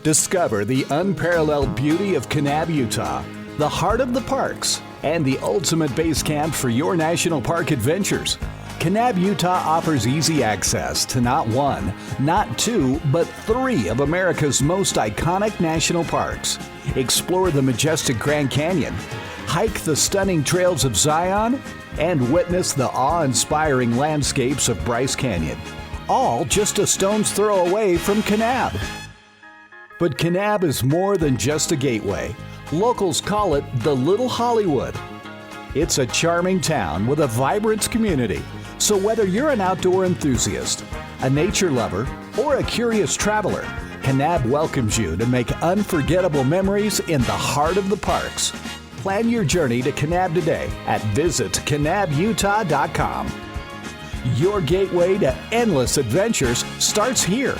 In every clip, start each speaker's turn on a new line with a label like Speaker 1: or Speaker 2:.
Speaker 1: Discover the unparalleled beauty of Kanab, Utah, the heart of the parks, and the ultimate base camp for your national park adventures. Kanab, Utah offers easy access to not one, not two, but three of America's most iconic national parks. Explore the majestic Grand Canyon, hike the stunning trails of Zion, and witness the awe-inspiring landscapes of Bryce Canyon. All just a stone's throw away from Kanab. But Kanab is more than just a gateway. Locals call it the Little Hollywood. It's a charming town with a vibrant community. So whether you're an outdoor enthusiast, a nature lover, or a curious traveler, Kanab welcomes you to make unforgettable memories in the heart of the parks. Plan your journey to Kanab today at visitkanabutah.com. Your gateway to endless adventures starts here.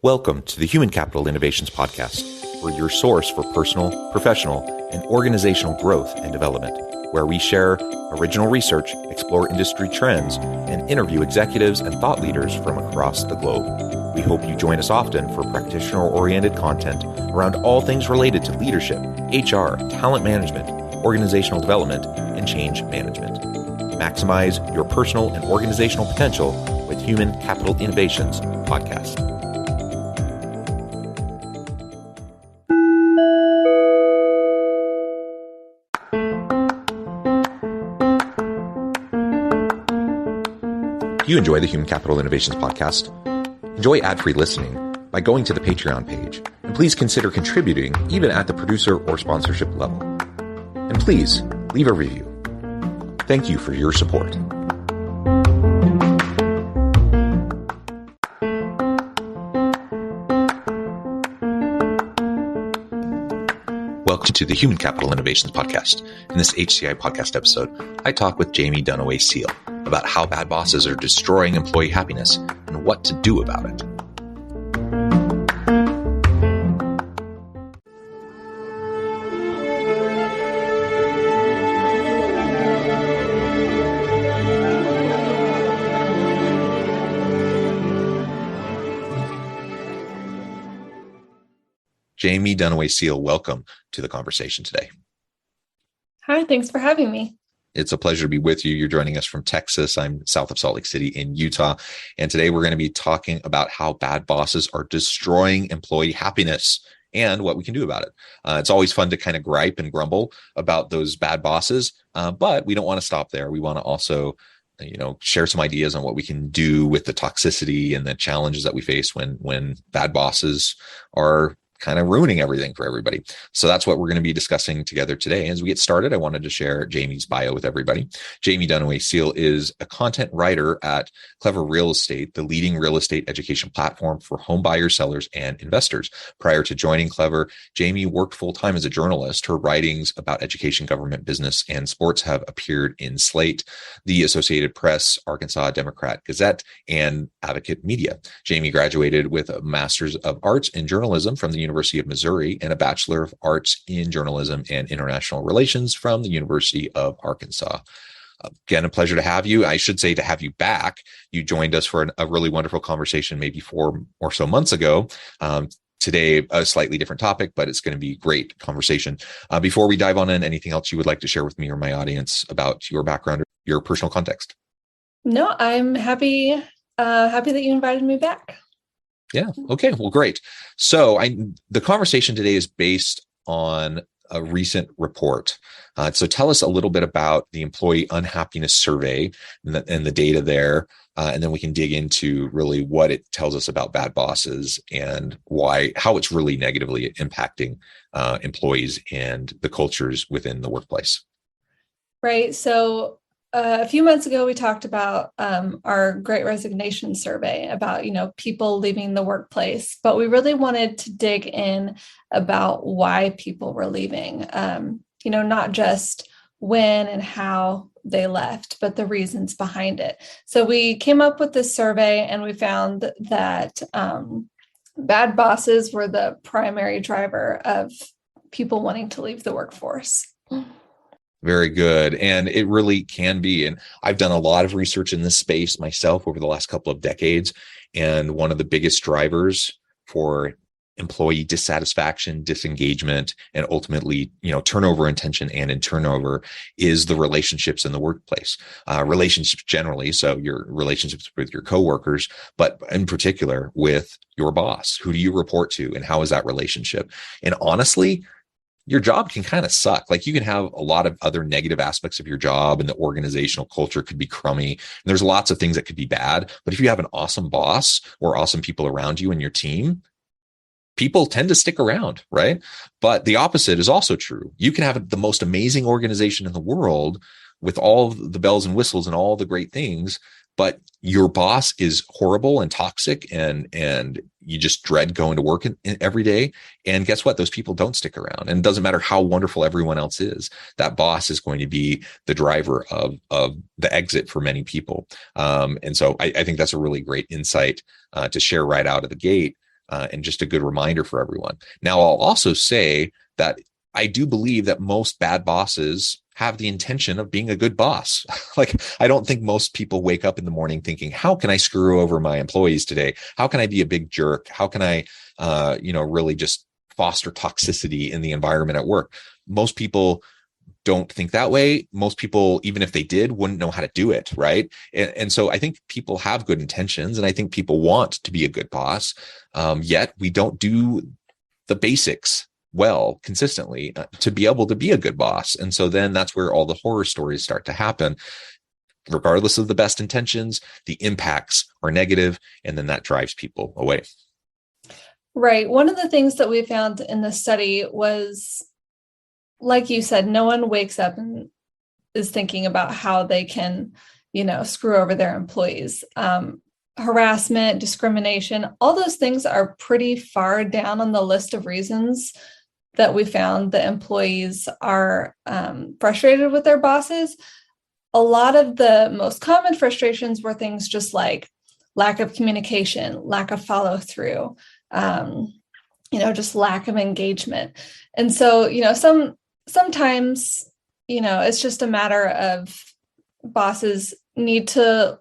Speaker 2: Welcome to the Human Capital Innovations Podcast. We're your source for personal, professional, and organizational growth and development, where we share original research, explore industry trends, and interview executives and thought leaders from across the globe. We hope you join us often for practitioner-oriented content around all things related to leadership, HR, talent management, organizational development, and change management. Maximize your personal and organizational potential with Human Capital Innovations Podcast. If you enjoy the Human Capital Innovations Podcast, enjoy ad-free listening by going to the Patreon page, and please consider contributing even at the producer or sponsorship level. And please leave a review. Thank you for your support. Welcome to the Human Capital Innovations Podcast. In this HCI Podcast episode, I talk with Jaime Dun about how bad bosses are destroying employee happiness and what to do about it. Jaime Dun, welcome to the conversation today.
Speaker 3: Hi, thanks for having me.
Speaker 2: It's a pleasure to be with you. You're joining us from Texas. I'm south of Salt Lake City in Utah. And today we're going to be talking about how bad bosses are destroying employee happiness and what we can do about it. It's always fun to kind of gripe and grumble about those bad bosses, but we don't want to stop there. We want to also share some ideas on what we can do with the toxicity and the challenges that we face when bad bosses are kind of ruining everything for everybody. So that's what we're going to be discussing together today. As we get started, I wanted to share Jaime's bio with everybody. Jaime Dun is a content writer at Clever Real Estate, the leading real estate education platform for home buyers, sellers, and investors. Prior to joining Clever, Jaime worked full-time as a journalist. Her writings about education, government, business, and sports have appeared in Slate, the Associated Press, Arkansas Democrat Gazette, and Advocate Media. Jaime graduated with a Master's of Arts in Journalism from the University of Missouri and a Bachelor of Arts in Journalism and International Relations from the University of Arkansas. Again, a pleasure to have you. I should say to have you back. You joined us for a really wonderful conversation maybe 4 or so months ago. Today, a slightly different topic, but it's going to be a great conversation. Before we dive on in, anything else you would like to share with me or my audience about your background or your personal context?
Speaker 3: No, I'm happy that you invited me back.
Speaker 2: Yeah. Okay. Well, great. So the conversation today is based on a recent report. So tell us a little bit about the employee unhappiness survey and the data there. And then we can dig into really what it tells us about bad bosses and how it's really negatively impacting employees and the cultures within the workplace.
Speaker 3: Right. So a few months ago, we talked about our Great Resignation survey about, people leaving the workplace, but we really wanted to dig in about why people were leaving, not just when and how they left, but the reasons behind it. So we came up with this survey and we found that bad bosses were the primary driver of people wanting to leave the workforce.
Speaker 2: Very good. And it really can be. And I've done a lot of research in this space myself over the last couple of decades. And one of the biggest drivers for employee dissatisfaction, disengagement, and ultimately, turnover intention and in turnover is the relationships in the workplace, relationships generally. So your relationships with your coworkers, but in particular with your boss. Who do you report to and how is that relationship? And honestly, your job can kind of suck. Like, you can have a lot of other negative aspects of your job, and the organizational culture could be crummy. And there's lots of things that could be bad. But if you have an awesome boss or awesome people around you and your team, people tend to stick around, right? But the opposite is also true. You can have the most amazing organization in the world with all the bells and whistles and all the great things, but your boss is horrible and toxic, and you just dread going to work every day. And guess what? Those people don't stick around. And it doesn't matter how wonderful everyone else is. That boss is going to be the driver of the exit for many people. And so I think that's a really great insight to share right out of the gate. And just a good reminder for everyone. Now, I'll also say that I do believe that most bad bosses have the intention of being a good boss. Like, I don't think most people wake up in the morning thinking, how can I screw over my employees today? How can I be a big jerk? How can I, really just foster toxicity in the environment at work? Most people don't think that way. Most people, even if they did, wouldn't know how to do it, right? And so I think people have good intentions, and I think people want to be a good boss, yet we don't do the basics well consistently to be able to be a good boss. And so then that's where all the horror stories start to happen. Regardless of the best intentions, the impacts are negative, and then that drives people away.
Speaker 3: Right. One of the things that we found in the study was, like you said, no one wakes up and is thinking about how they can, screw over their employees. Harassment, discrimination, all those things are pretty far down on the list of reasons that we found that employees are frustrated with their bosses. A lot of the most common frustrations were things just like lack of communication, lack of follow through, just lack of engagement. And so, sometimes, it's just a matter of bosses need to,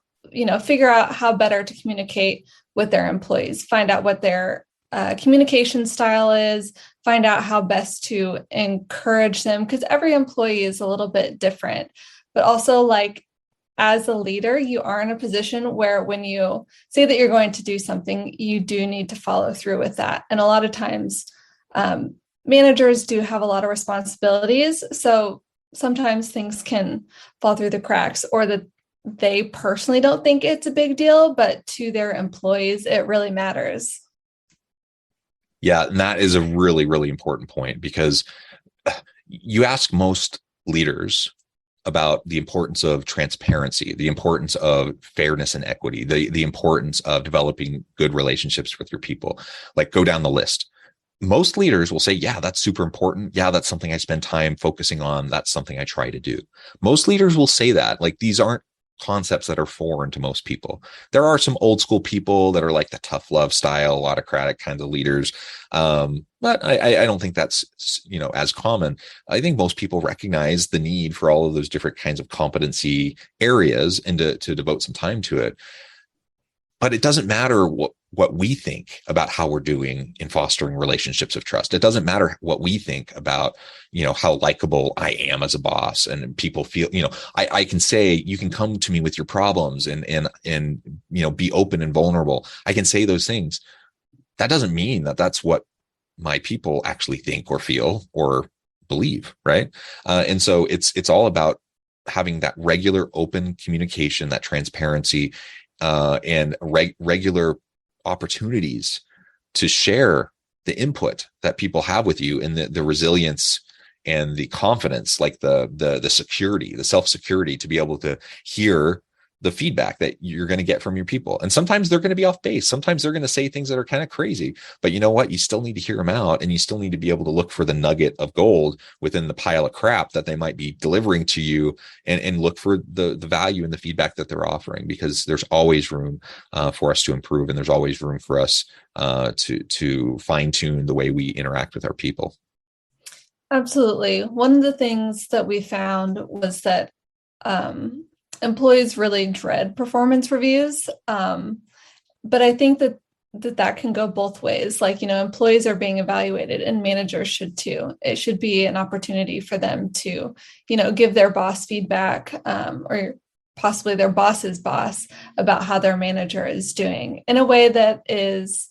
Speaker 3: figure out how better to communicate with their employees, find out what their communication style is, find out how best to encourage them, because every employee is a little bit different. But also, like, as a leader, you are in a position where when you say that you're going to do something, you do need to follow through with that. And a lot of times, managers do have a lot of responsibilities. So sometimes things can fall through the cracks, or that they personally don't think it's a big deal, but to their employees, it really matters.
Speaker 2: Yeah, and that is a really, really important point, because you ask most leaders about the importance of transparency, the importance of fairness and equity, the importance of developing good relationships with your people. Like, go down the list. Most leaders will say, yeah, that's super important. Yeah, that's something I spend time focusing on. That's something I try to do. Most leaders will say that. Like, these aren't concepts that are foreign to most people. There are some old school people that are like the tough love style, autocratic kinds of leaders. But I don't think that's, as common. I think most people recognize the need for all of those different kinds of competency areas and to devote some time to it. But it doesn't matter what we think about how we're doing in fostering relationships of trust. It doesn't matter what we think about, how likable I am as a boss, and people feel, I can say, you can come to me with your problems and be open and vulnerable. I can say those things. That doesn't mean that that's what my people actually think or feel or believe, right? And so it's all about having that regular open communication, that transparency, and regular opportunities to share the input that people have with you, and the resilience and the confidence, like the security, the self-security to be able to hear the feedback that you're going to get from your people. And sometimes they're going to be off base. Sometimes they're going to say things that are kind of crazy, but you know what? You still need to hear them out, and you still need to be able to look for the nugget of gold within the pile of crap that they might be delivering to you, and look for the value in the feedback that they're offering, because there's always room for us to improve. And there's always room for us to fine tune the way we interact with our people.
Speaker 3: Absolutely. One of the things that we found was that employees really dread performance reviews. But I think that can go both ways. Like, employees are being evaluated and managers should too. It should be an opportunity for them to, give their boss feedback, or possibly their boss's boss about how their manager is doing in a way that is,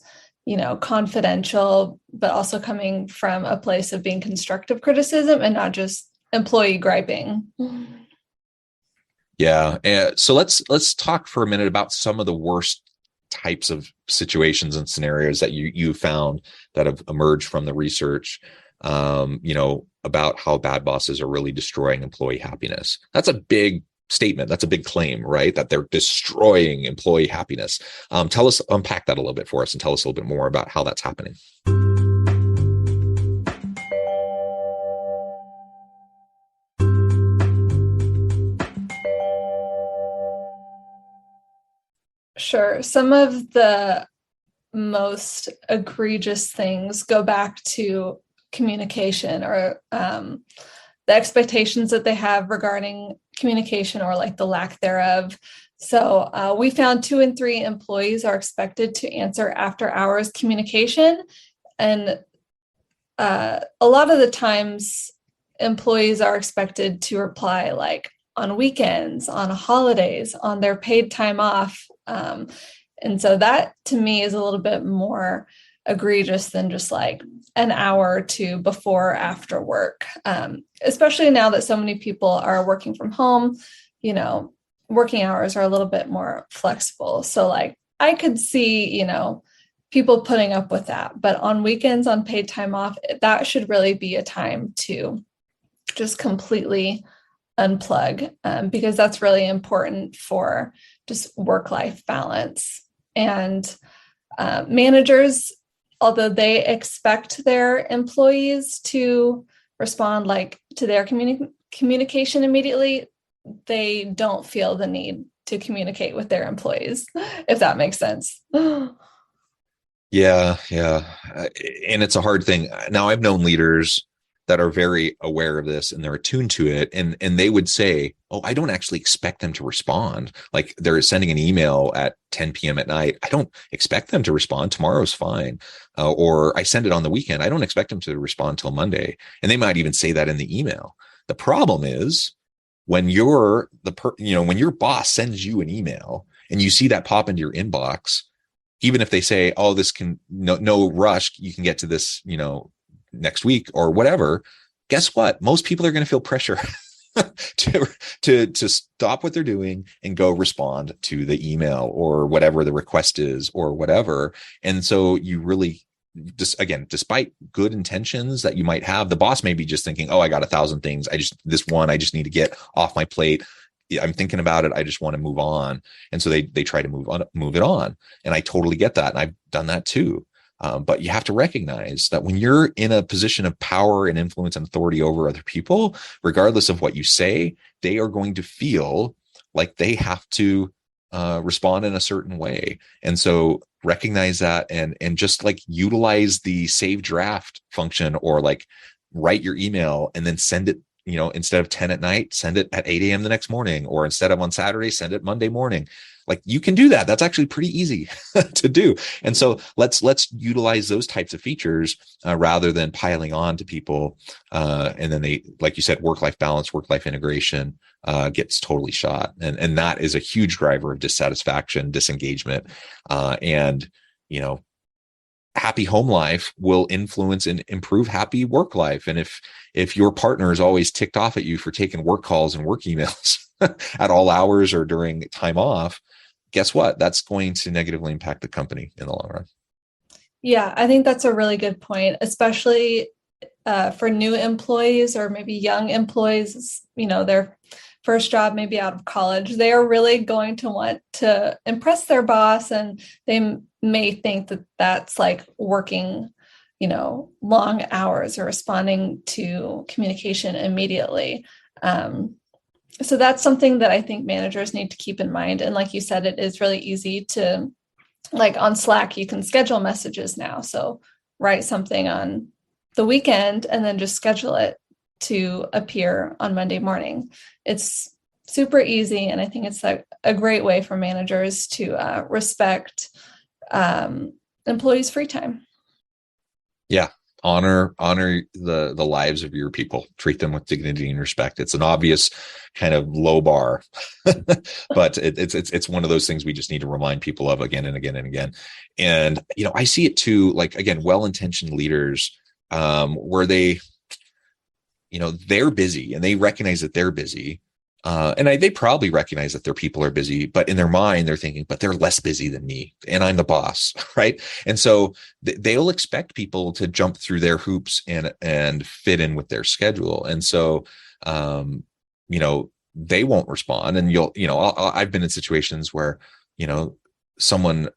Speaker 3: confidential, but also coming from a place of being constructive criticism and not just employee griping.
Speaker 2: Yeah. So let's talk for a minute about some of the worst types of situations and scenarios that you found that have emerged from the research, about how bad bosses are really destroying employee happiness. That's a big statement. That's a big claim, right? That they're destroying employee happiness. Unpack that a little bit for us and tell us a little bit more about how that's happening.
Speaker 3: Sure. Some of the most egregious things go back to communication, or the expectations that they have regarding communication, or like the lack thereof. So we found 2 in 3 employees are expected to answer after hours communication. And a lot of the times employees are expected to reply like on weekends, on holidays, on their paid time off. And so that to me is a little bit more egregious than just like an hour or two before or after work, especially now that so many people are working from home. Working hours are a little bit more flexible. So like I could see, people putting up with that, but on weekends, on paid time off, that should really be a time to just completely unplug, because that's really important for just work-life balance. And managers, although they expect their employees to respond like to their communication immediately, they don't feel the need to communicate with their employees, if that makes sense.
Speaker 2: Yeah. And it's a hard thing. Now, I've known leaders that are very aware of this and they're attuned to it. And they would say, oh, I don't actually expect them to respond. Like they're sending an email at 10 p.m. at night. I don't expect them to respond. Tomorrow's fine. Or I send it on the weekend. I don't expect them to respond till Monday. And they might even say that in the email. The problem is when when your boss sends you an email and you see that pop into your inbox, even if they say, oh, this can no rush, you can get to this, next week or whatever, guess what? Most people are going to feel pressure to stop what they're doing and go respond to the email or whatever the request is or whatever. And so you really just, again, despite good intentions that you might have, the boss may be just thinking, oh, I got 1,000 things. I just need to get off my plate. I'm thinking about it. I just want to move on. And so they try to move it on. And I totally get that. And I've done that too. But you have to recognize that when you're in a position of power and influence and authority over other people, regardless of what you say, they are going to feel like they have to respond in a certain way. And so recognize that and just like utilize the save draft function, or like write your email and then send it, instead of 10 at night, send it at 8 a.m. the next morning, or instead of on Saturday, send it Monday morning. Like you can do that. That's actually pretty easy to do. And so let's utilize those types of features rather than piling on to people. And then they, like you said, work-life balance, work-life integration gets totally shot. And that is a huge driver of dissatisfaction, disengagement, and, happy home life will influence and improve happy work life. And if your partner is always ticked off at you for taking work calls and work emails at all hours or during time off, guess what? That's going to negatively impact the company in the long run.
Speaker 3: Yeah, I think that's a really good point, especially for new employees or maybe young employees, their first job, maybe out of college. They are really going to want to impress their boss, and they may think that that's like working, long hours or responding to communication immediately. So that's something that I think managers need to keep in mind. And like you said, it is really easy to, like on Slack, you can schedule messages now. So write something on the weekend and then just schedule it to appear on Monday morning. It's super easy. And I think it's a great way for managers to respect employees' free time.
Speaker 2: Yeah. Honor the lives of your people, treat them with dignity and respect. It's an obvious kind of low bar, but it's one of those things we just need to remind people of again and again and again. And, I see it too, like, again, well-intentioned leaders, where they, they're busy and they recognize that they're busy. And they probably recognize that their people are busy, but in their mind, they're thinking, but they're less busy than me and I'm the boss, right? And so they'll expect people to jump through their hoops and fit in with their schedule. And so, they won't respond. And I've been in situations where, someone,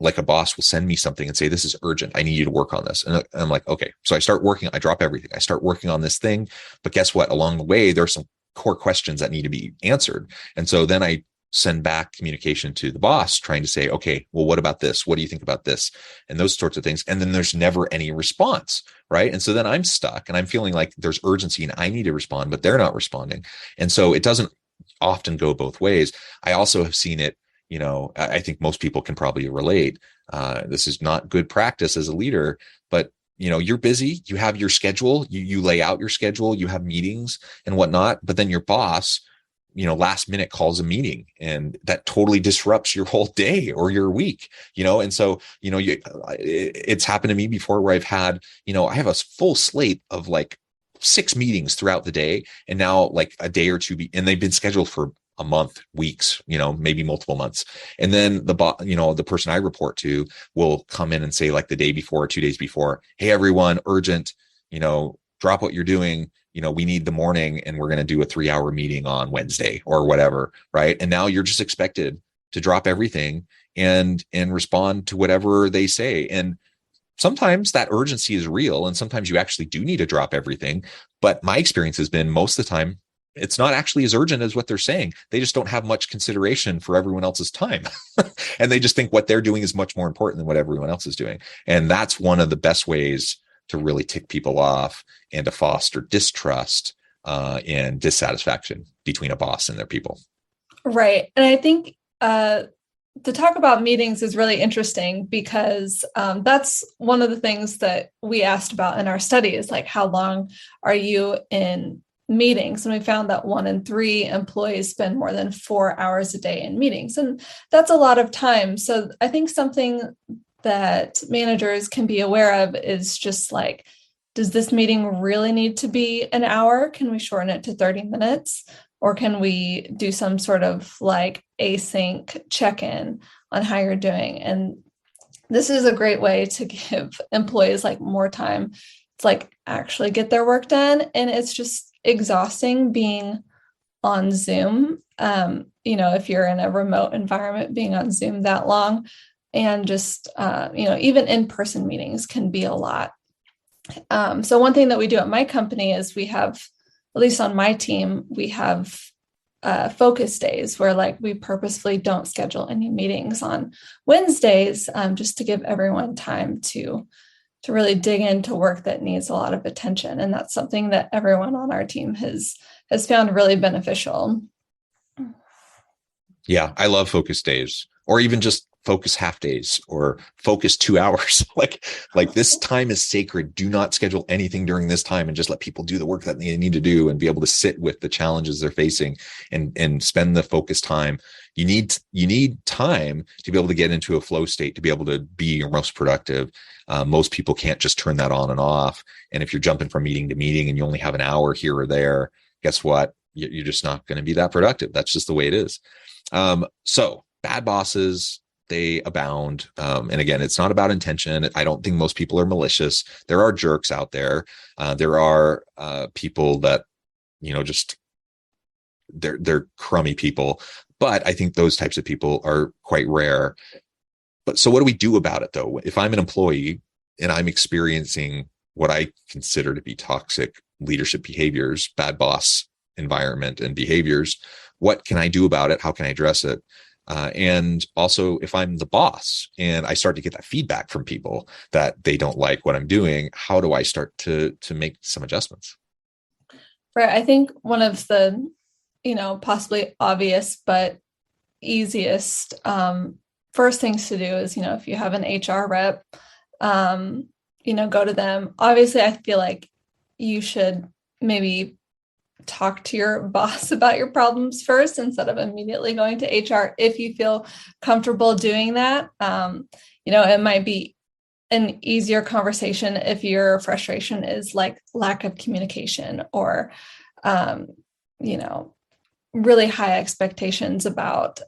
Speaker 2: like a boss will send me something and say, this is urgent. I need you to work on this. And I'm like, okay. So I start working, I drop everything. I start working on this thing, but guess what? Along the way, there's some core questions that need to be answered. And so then I send back communication to the boss trying to say, okay, well, what about this? What do you think about this? And those sorts of things. And then there's never any response, right? And so then I'm stuck and I'm feeling like there's urgency and I need to respond, but they're not responding. And so it doesn't often go both ways. I also have seen it, I think most people can probably relate. This is not good practice as a leader, but you're busy, you have your schedule, you lay out your schedule, you have meetings and whatnot, but then your boss, last minute calls a meeting and that totally disrupts your whole day or your week, and so, it's happened to me before where I've had, I have a full slate of like 6 meetings throughout the day. And now like a day or two, and they've been scheduled for a month, weeks, maybe multiple months. And then the person I report to will come in and say like the day before, 2 days before, hey, everyone, urgent, drop what you're doing. We need the morning and we're going to do a 3-hour meeting on Wednesday or whatever. Right. And now you're just expected to drop everything and respond to whatever they say. And sometimes that urgency is real. And sometimes you actually do need to drop everything. But my experience has been most of the time, it's not actually as urgent as what they're saying. They just don't have much consideration for everyone else's time. And they just think what they're doing is much more important than what everyone else is doing. And that's one of the best ways to really tick people off and to foster distrust and dissatisfaction between a boss and their people.
Speaker 3: Right. And I think to talk about meetings is really interesting because that's one of the things that we asked about in our study is like, how long are you in meetings? And we found that 1 in 3 employees spend more than 4 hours a day in meetings. And that's a lot of time. So I think something that managers can be aware of is just like, does this meeting really need to be an hour? Can we shorten it to 30 minutes? Or can we do some sort of like async check-in on how you're doing? And this is a great way to give employees like more time to like actually get their work done. And it's just exhausting being on Zoom. If you're in a remote environment, being on Zoom that long and just, even in-person meetings can be a lot. So one thing that we do at my company is we have, at least on my team, we have focus days where like we purposefully don't schedule any meetings on Wednesdays, just to give everyone time to really dig into work that needs a lot of attention. And that's something that everyone on our team has found really beneficial.
Speaker 2: Yeah, I love focus days, or even just focus half days or focus 2 hours. like this time is sacred. Do not schedule anything during this time and just let people do the work that they need to do and be able to sit with the challenges they're facing and spend the focus time. You need time to be able to get into a flow state, to be able to be your most productive. Most people can't just turn that on and off. And if you're jumping from meeting to meeting and you only have an hour here or there, guess what? You're just not going to be that productive. That's just the way it is. So bad bosses, they abound. And again, it's not about intention. I don't think most people are malicious. There are jerks out there. There are people that, just they're crummy people. But I think those types of people are quite rare. But so what do we do about it, though? If I'm an employee and I'm experiencing what I consider to be toxic leadership behaviors, bad boss environment and behaviors, what can I do about it? How can I address it? And also, if I'm the boss and I start to get that feedback from people that they don't like what I'm doing, how do I start to make some adjustments?
Speaker 3: Right. I think one of the, possibly obvious but easiest first things to do is, if you have an HR rep, go to them. Obviously, I feel like you should maybe talk to your boss about your problems first instead of immediately going to HR. If you feel comfortable doing that, it might be an easier conversation if your frustration is like lack of communication or, really high expectations about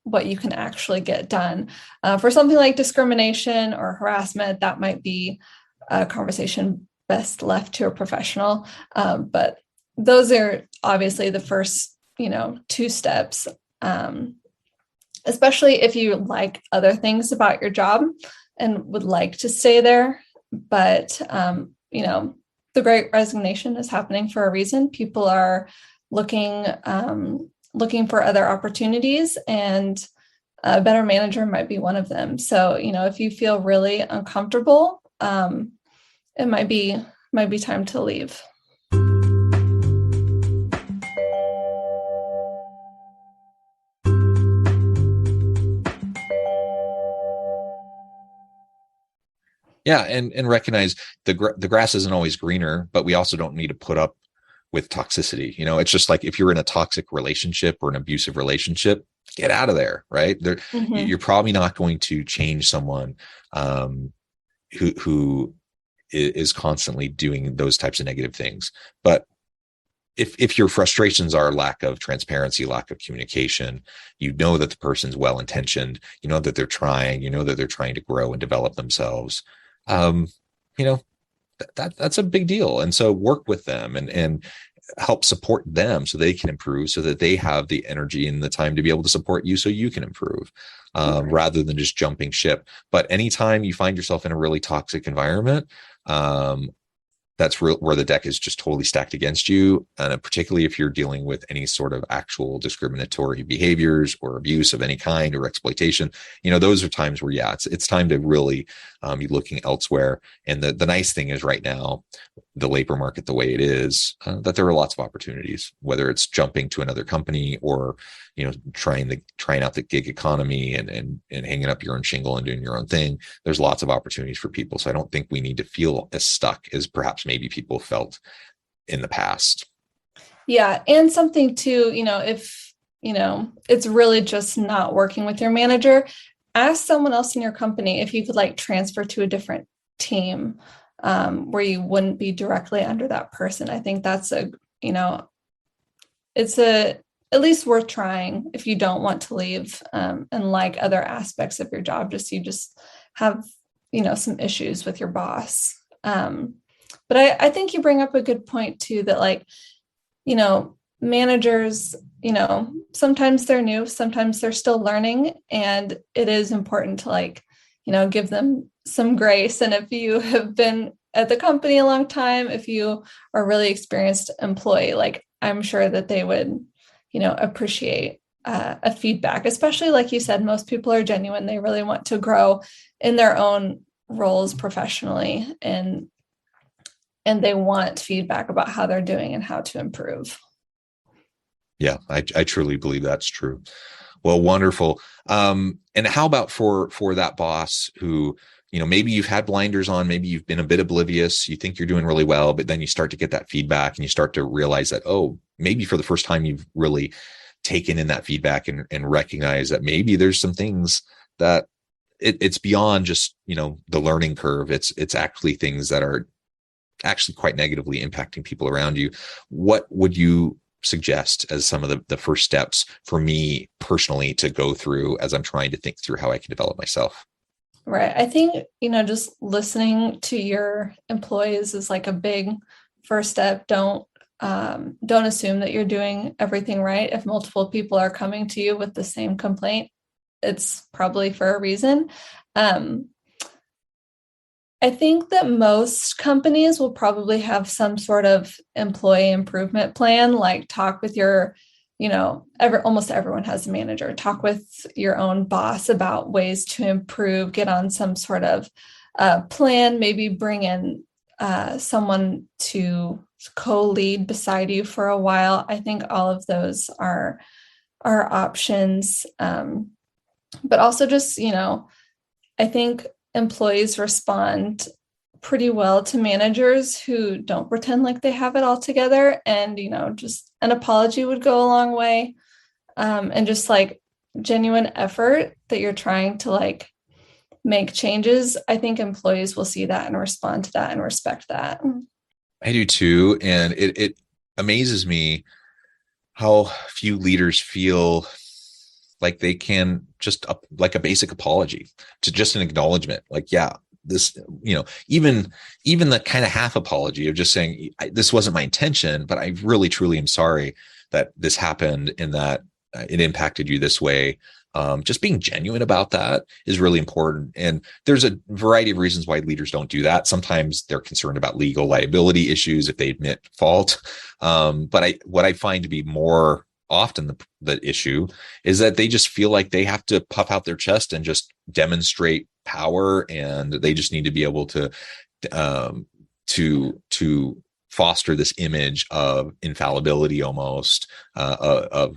Speaker 3: what you can actually get done. For something like discrimination or harassment, that might be a conversation best left to a professional. But those are obviously the first, two steps, especially if you like other things about your job and would like to stay there. But, the Great Resignation is happening for a reason. People are looking for other opportunities, and a better manager might be one of them. So, if you feel really uncomfortable, it might be time to leave.
Speaker 2: Yeah, and recognize the grass isn't always greener, but we also don't need to put up with toxicity. It's just like if you're in a toxic relationship or an abusive relationship, get out of there, right? You're probably not going to change someone who is constantly doing those types of negative things. But if your frustrations are lack of transparency, lack of communication, that the person's well-intentioned, that they're trying, that they're trying to grow and develop themselves. That's a big deal. And so work with them and help support them so they can improve, so that they have the energy and the time to be able to support you so you can improve, rather than just jumping ship. But anytime you find yourself in a really toxic environment, that's where the deck is just totally stacked against you. And particularly if you're dealing with any sort of actual discriminatory behaviors or abuse of any kind or exploitation, those are times where, it's time to really be looking elsewhere. And the nice thing is right now, the labor market, the way it is, that there are lots of opportunities, whether it's jumping to another company or, trying out the gig economy and hanging up your own shingle and doing your own thing. There's lots of opportunities for people. So I don't think we need to feel as stuck as perhaps maybe people felt in the past.
Speaker 3: Yeah. And something too, if, it's really just not working with your manager, ask someone else in your company if you could transfer to a different team where you wouldn't be directly under that person. I think that's it's at least worth trying if you don't want to leave and like other aspects of your job, you just have, some issues with your boss. But I think you bring up a good point too, that managers, sometimes they're new, sometimes they're still learning, and it is important to give them some grace. And if you have been at the company a long time, if you are a really experienced employee, I'm sure that they would, appreciate a feedback, especially like you said, most people are genuine. They really want to grow in their own roles professionally, and they want feedback about how they're doing and how to improve.
Speaker 2: Yeah, I truly believe that's true. Well, wonderful. And how about for that boss who, maybe you've had blinders on, maybe you've been a bit oblivious, you think you're doing really well, but then you start to get that feedback and you start to realize that, maybe for the first time you've really taken in that feedback and recognize that maybe there's some things that it's beyond just, the learning curve. It's actually things that are actually quite negatively impacting people around you. What would you suggest as some of the first steps for me personally to go through as I'm trying to think through how I can develop myself?
Speaker 3: Right. I think, just listening to your employees is a big first step. Don't assume that you're doing everything right. If multiple people are coming to you with the same complaint, it's probably for a reason. I think that most companies will probably have some sort of employee improvement plan, talk with your almost everyone has a manager. Talk with your own boss about ways to improve, get on some sort of plan, maybe bring in someone to co-lead beside you for a while. I think all of those are options. But also just, I think employees respond pretty well to managers who don't pretend like they have it all together. And, just an apology would go a long way. And just like genuine effort that you're trying to like make changes. I think employees will see that and respond to that and respect that.
Speaker 2: I do too. And it amazes me how few leaders feel like they can just like a basic apology, to just an acknowledgement. Like, yeah, this, even the kind of half apology of just saying, this wasn't my intention, but I really, truly am sorry that this happened and that it impacted you this way. Just being genuine about that is really important. And there's a variety of reasons why leaders don't do that. Sometimes they're concerned about legal liability issues if they admit fault. But what I find to be more often the issue is that they just feel like they have to puff out their chest and just demonstrate power, and they just need to be able to foster this image of infallibility, almost of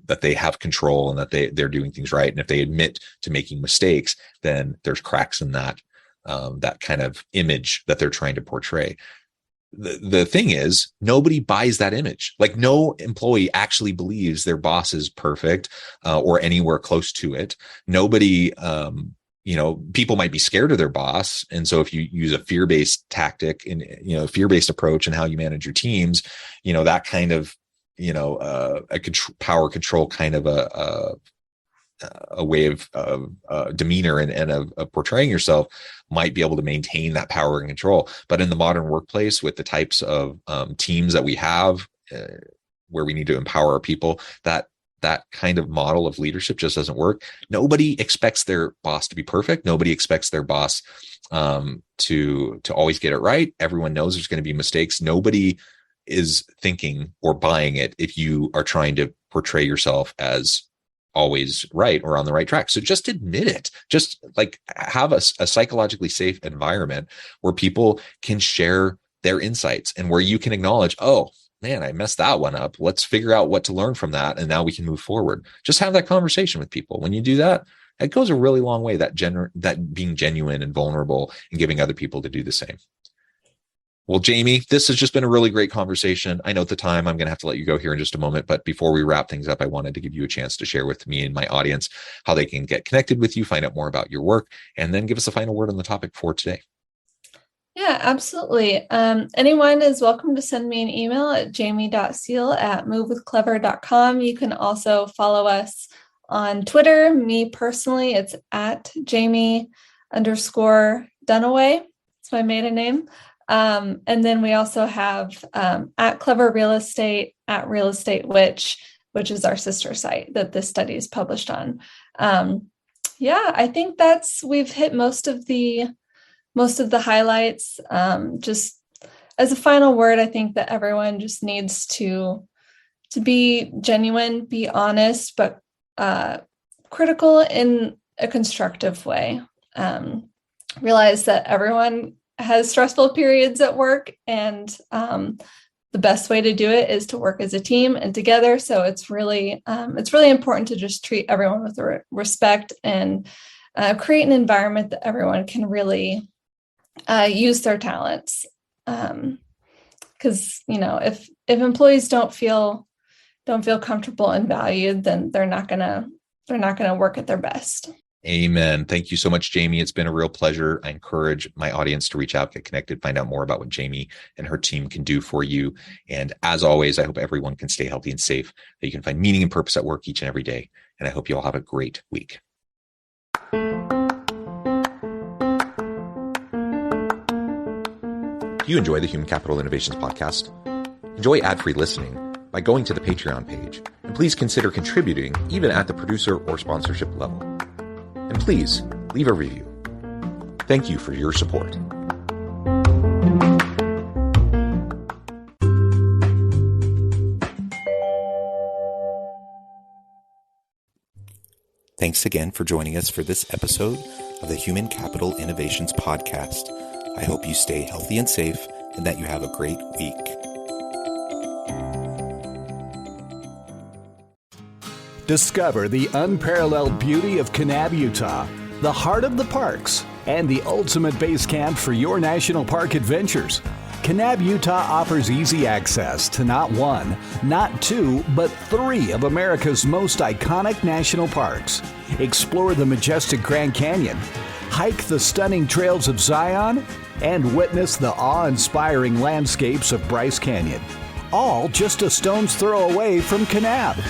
Speaker 2: that they have control and that they're doing things right. And if they admit to making mistakes, then there's cracks in that kind of image that they're trying to portray. The thing is, nobody buys that image. Like, no employee actually believes their boss is perfect or anywhere close to it. Nobody, people might be scared of their boss. And so if you use a fear-based tactic and, fear-based approach in how you manage your teams, that kind of, power control kind of a way of demeanor and of portraying yourself might be able to maintain that power and control. But in the modern workplace, with the types of teams that we have, where we need to empower our people, that kind of model of leadership just doesn't work. Nobody expects their boss to be perfect. Nobody expects their boss to always get it right. Everyone knows there's going to be mistakes. Nobody is thinking or buying it if you are trying to portray yourself as always right or on the right track. So just admit it. Just like have a psychologically safe environment where people can share their insights and where you can acknowledge, oh man, I messed that one up. Let's figure out what to learn from that. And now we can move forward. Just have that conversation with people. When you do that, it goes a really long way, that being genuine and vulnerable and giving other people to do the same. Well, Jaime, this has just been a really great conversation. I know at the time I'm going to have to let you go here in just a moment, but before we wrap things up, I wanted to give you a chance to share with me and my audience how they can get connected with you, find out more about your work, and then give us a final word on the topic for today.
Speaker 3: Yeah, absolutely. Anyone is welcome to send me an email at jamie.seal@movewithclever.com. You can also follow us on Twitter. Me personally, it's at Jamie_Dunaway. It's my maiden name. And then we also have at Clever Real Estate, at Real Estate Witch, which is our sister site that this study is published on. I think we've hit most of the highlights. Just as a final word, I think that everyone just needs to be genuine, be honest, but critical in a constructive way. Realize that everyone has stressful periods at work, and the best way to do it is to work as a team and together. So it's really important to just treat everyone with respect and create an environment that everyone can really use their talents. Because if employees don't feel comfortable and valued, then they're not gonna work at their best.
Speaker 2: Amen. Thank you so much, Jaime. It's been a real pleasure. I encourage my audience to reach out, get connected, find out more about what Jaime and her team can do for you. And as always, I hope everyone can stay healthy and safe, that you can find meaning and purpose at work each and every day. And I hope you all have a great week. Do you enjoy the Human Capital Innovations podcast? Enjoy ad-free listening by going to the Patreon page. And please consider contributing even at the producer or sponsorship level. And please leave a review. Thank you for your support.
Speaker 4: Thanks again for joining us for this episode of the Human Capital Innovations Podcast. I hope you stay healthy and safe and that you have a great week.
Speaker 1: Discover the unparalleled beauty of Kanab, Utah, the heart of the parks, and the ultimate base camp for your national park adventures. Kanab, Utah offers easy access to not one, not two, but 3 of America's most iconic national parks. Explore the majestic Grand Canyon, hike the stunning trails of Zion, and witness the awe-inspiring landscapes of Bryce Canyon. All just a stone's throw away from Kanab.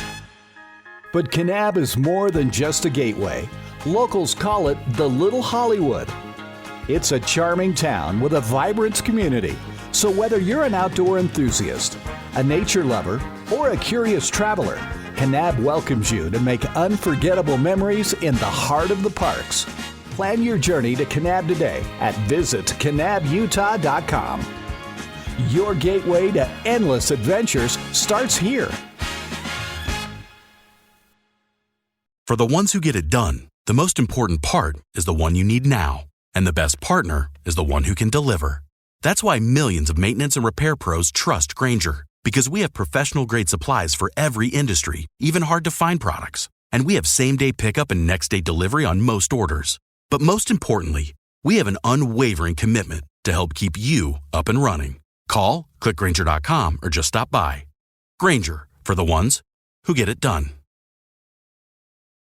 Speaker 1: But Kanab is more than just a gateway. Locals call it the Little Hollywood. It's a charming town with a vibrant community. So whether you're an outdoor enthusiast, a nature lover, or a curious traveler, Kanab welcomes you to make unforgettable memories in the heart of the parks. Plan your journey to Kanab today at visitkanabutah.com. Your gateway to endless adventures starts here.
Speaker 5: For the ones who get it done, the most important part is the one you need now. And the best partner is the one who can deliver. That's why millions of maintenance and repair pros trust Grainger. Because we have professional-grade supplies for every industry, even hard-to-find products. And we have same-day pickup and next-day delivery on most orders. But most importantly, we have an unwavering commitment to help keep you up and running. Call, click Grainger.com, or just stop by. Grainger, for the ones who get it done.